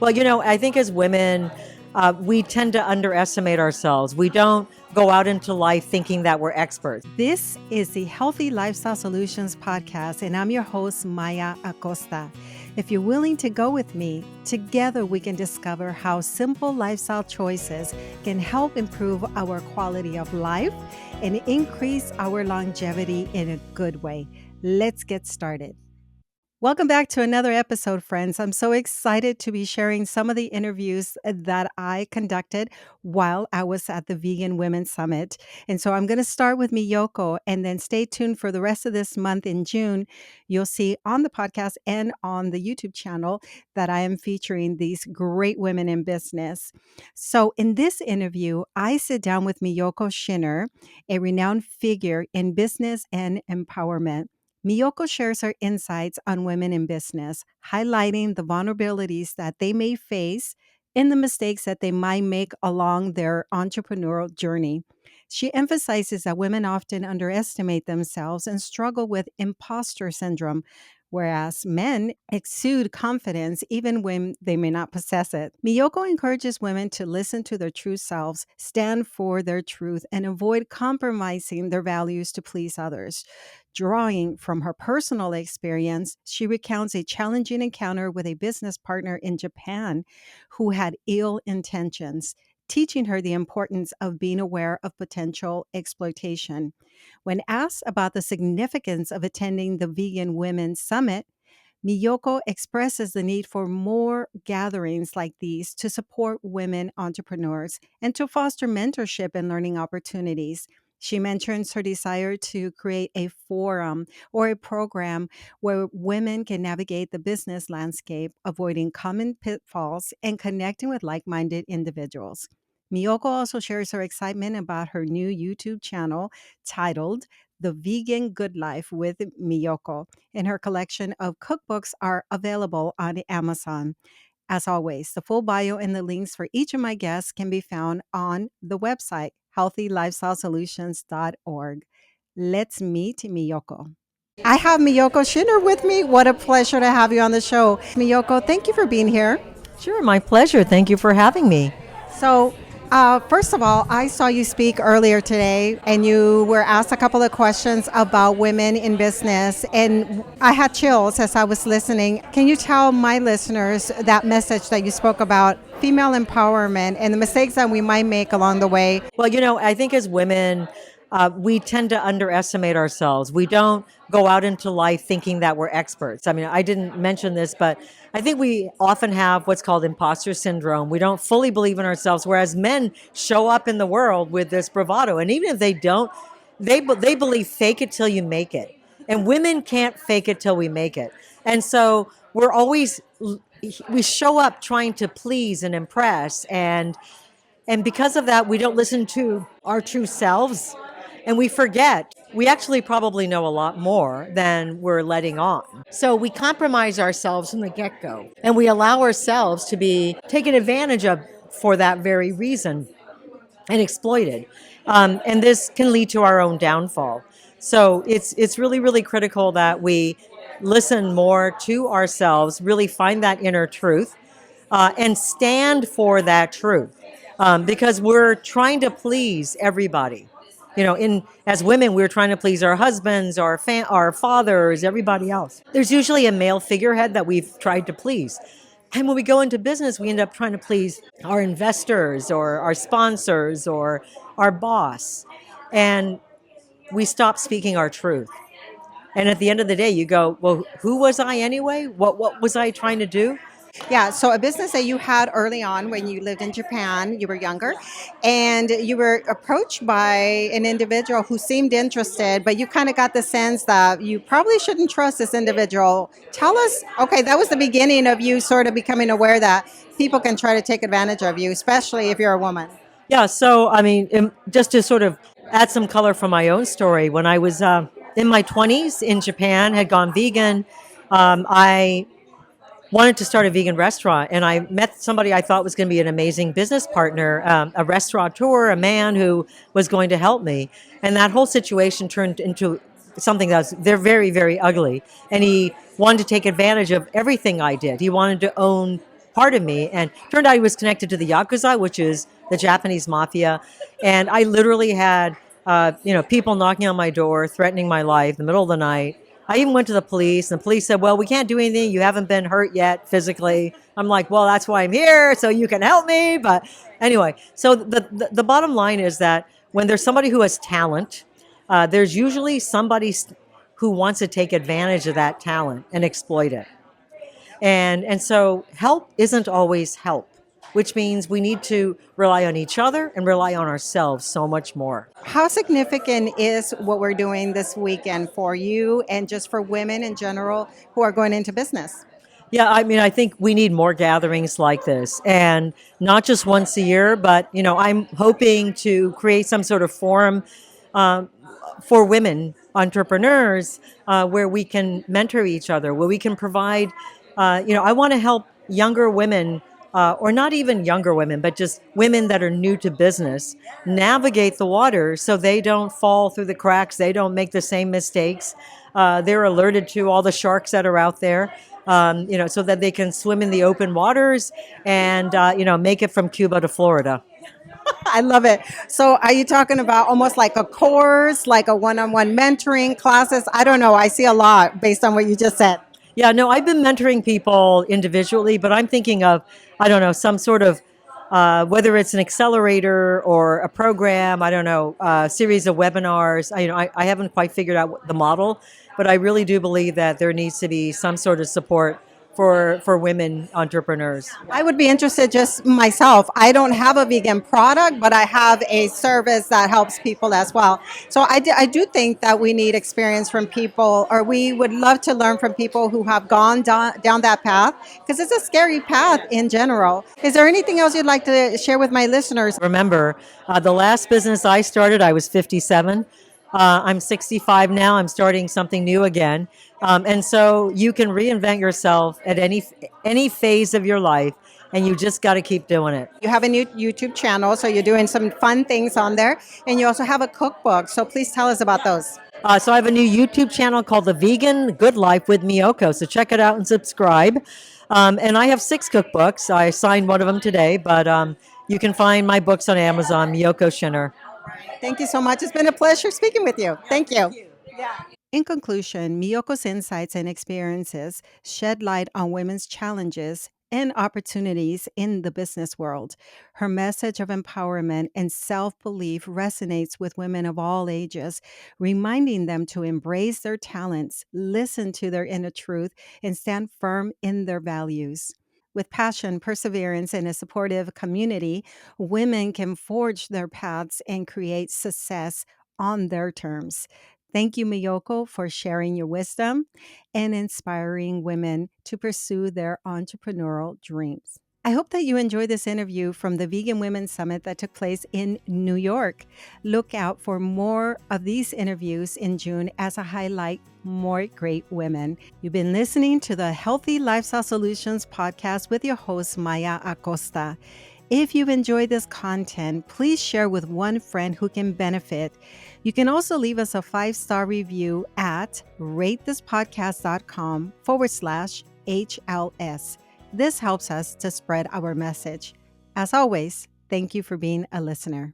Well, I think as women, we tend to underestimate ourselves. We don't go out into life thinking that we're experts. This is the Healthy Lifestyle Solutions podcast, and I'm your host, Maya Acosta. If you're willing to go with me, together we can discover how simple lifestyle choices can help improve our quality of life and increase our longevity in a good way. Let's get started. Welcome back to another episode, friends. I'm so excited to be sharing some of the interviews that I conducted while I was at the Vegan Women Summit. And so I'm going to start with Miyoko and then stay tuned for the rest of this month in June. You'll see on the podcast and on the YouTube channel that I am featuring these great women in business. So in this interview, I sit down with Miyoko Schinner, a renowned figure in business and empowerment. Miyoko shares her insights on women in business, highlighting the vulnerabilities that they may face and the mistakes that they might make along their entrepreneurial journey. She emphasizes that women often underestimate themselves and struggle with imposter syndrome, whereas men exude confidence even when they may not possess it. Miyoko encourages women to listen to their true selves, stand for their truth, and avoid compromising their values to please others. Drawing from her personal experience, she recounts a challenging encounter with a business partner in Japan who had ill intentions, teaching her the importance of being aware of potential exploitation. When asked about the significance of attending the Vegan Women's Summit, Miyoko expresses the need for more gatherings like these to support women entrepreneurs and to foster mentorship and learning opportunities. She mentions her desire to create a forum or a program where women can navigate the business landscape, avoiding common pitfalls and connecting with like minded individuals. Miyoko also shares her excitement about her new YouTube channel titled The Vegan Good Life with Miyoko, and her collection of cookbooks are available on Amazon. As always, the full bio and the links for each of my guests can be found on the website healthylifestylesolutions.org. Let's meet Miyoko. I have Miyoko Schinner with me. What a pleasure to have you on the show. Miyoko, thank you for being here. Sure, my pleasure. Thank you for having me. So, first of all, I saw you speak earlier today and you were asked a couple of questions about women in business, and I had chills as I was listening. Can you tell my listeners that message that you spoke about female empowerment and the mistakes that we might make along the way? Well, I think as women, we tend to underestimate ourselves. We don't go out into life thinking that we're experts. I mean, I didn't mention this, but I think we often have what's called imposter syndrome. We don't fully believe in ourselves, whereas men show up in the world with this bravado. And even if they don't, they believe fake it till you make it. And women can't fake it till we make it. And so we show up trying to please and impress, and because of that, we don't listen to our true selves, and we forget we actually probably know a lot more than we're letting on. So we compromise ourselves from the get-go, and we allow ourselves to be taken advantage of for that very reason and exploited. And this can lead to our own downfall. So it's really, really critical that we listen more to ourselves, really find that inner truth, and stand for that truth, because we're trying to please everybody. As women, we're trying to please our husbands, our fathers, everybody else. There's usually a male figurehead that we've tried to please. And when we go into business, we end up trying to please our investors or our sponsors or our boss. And we stop speaking our truth. And at the end of the day, you go, well, who was I anyway? What was I trying to do? Yeah, so a business that you had early on when you lived in Japan, you were younger, and you were approached by an individual who seemed interested, but you kind of got the sense that you probably shouldn't trust this individual. Tell us, okay, that was the beginning of you sort of becoming aware that people can try to take advantage of you, especially if you're a woman. Yeah, so I mean, just to sort of add some color from my own story, when I was in my 20s in Japan, had gone vegan, I wanted to start a vegan restaurant, and I met somebody I thought was going to be an amazing business partner, a restaurateur, a man who was going to help me. And that whole situation turned into something they're very, very ugly. And he wanted to take advantage of everything I did. He wanted to own part of me. And turned out he was connected to the Yakuza, which is the Japanese mafia. And I literally had, people knocking on my door, threatening my life in the middle of the night. I even went to the police, and the police said, well, we can't do anything. You haven't been hurt yet physically. I'm like, well, that's why I'm here, so you can help me. But anyway, so the bottom line is that when there's somebody who has talent, there's usually somebody who wants to take advantage of that talent and exploit it. And so help isn't always help, which means we need to rely on each other and rely on ourselves so much more. How significant is what we're doing this weekend for you and just for women in general who are going into business? Yeah, I mean, I think we need more gatherings like this, and not just once a year, but I'm hoping to create some sort of forum for women entrepreneurs where we can mentor each other, where we can provide. I want to help younger women, or not even younger women, but just women that are new to business, navigate the water so they don't fall through the cracks, they don't make the same mistakes. They're alerted to all the sharks that are out there. So that they can swim in the open waters and, make it from Cuba to Florida. I love it. So are you talking about almost like a course, like a one-on-one mentoring classes? I don't know. I see a lot based on what you just said. Yeah, no, I've been mentoring people individually, but I'm thinking of, I don't know, some sort of, whether it's an accelerator or a program, I don't know, a series of webinars. I haven't quite figured out the model, but I really do believe that there needs to be some sort of support for women entrepreneurs. I would be interested just myself. I don't have a vegan product, but I have a service that helps people as well. So I do think that we need experience from people, or we would love to learn from people who have gone down that path, because it's a scary path in general. Is there anything else you'd like to share with my listeners? Remember, the last business I started, I was 57. I'm 65 now. I'm starting something new again. And so you can reinvent yourself at any phase of your life, and you just got to keep doing it. You have a new YouTube channel, so you're doing some fun things on there, and you also have a cookbook. So please tell us about those. So I have a new YouTube channel called The Vegan Good Life with Miyoko. So check it out and subscribe. And I have 6 cookbooks. I signed one of them today, but you can find my books on Amazon, Miyoko Schinner. Thank you so much. It's been a pleasure speaking with you. Thank you. Yeah. In conclusion, Miyoko's insights and experiences shed light on women's challenges and opportunities in the business world. Her message of empowerment and self-belief resonates with women of all ages, reminding them to embrace their talents, listen to their inner truth, and stand firm in their values. With passion, perseverance, and a supportive community, women can forge their paths and create success on their terms. Thank you, Miyoko, for sharing your wisdom and inspiring women to pursue their entrepreneurial dreams. I hope that you enjoyed this interview from the Vegan Women's Summit that took place in New York. Look out for more of these interviews in June as I highlight more great women. You've been listening to the Healthy Lifestyle Solutions podcast with your host, Maya Acosta. If you've enjoyed this content, please share with one friend who can benefit. You can also leave us a 5-star review at ratethispodcast.com/HLS. This helps us to spread our message. As always, thank you for being a listener.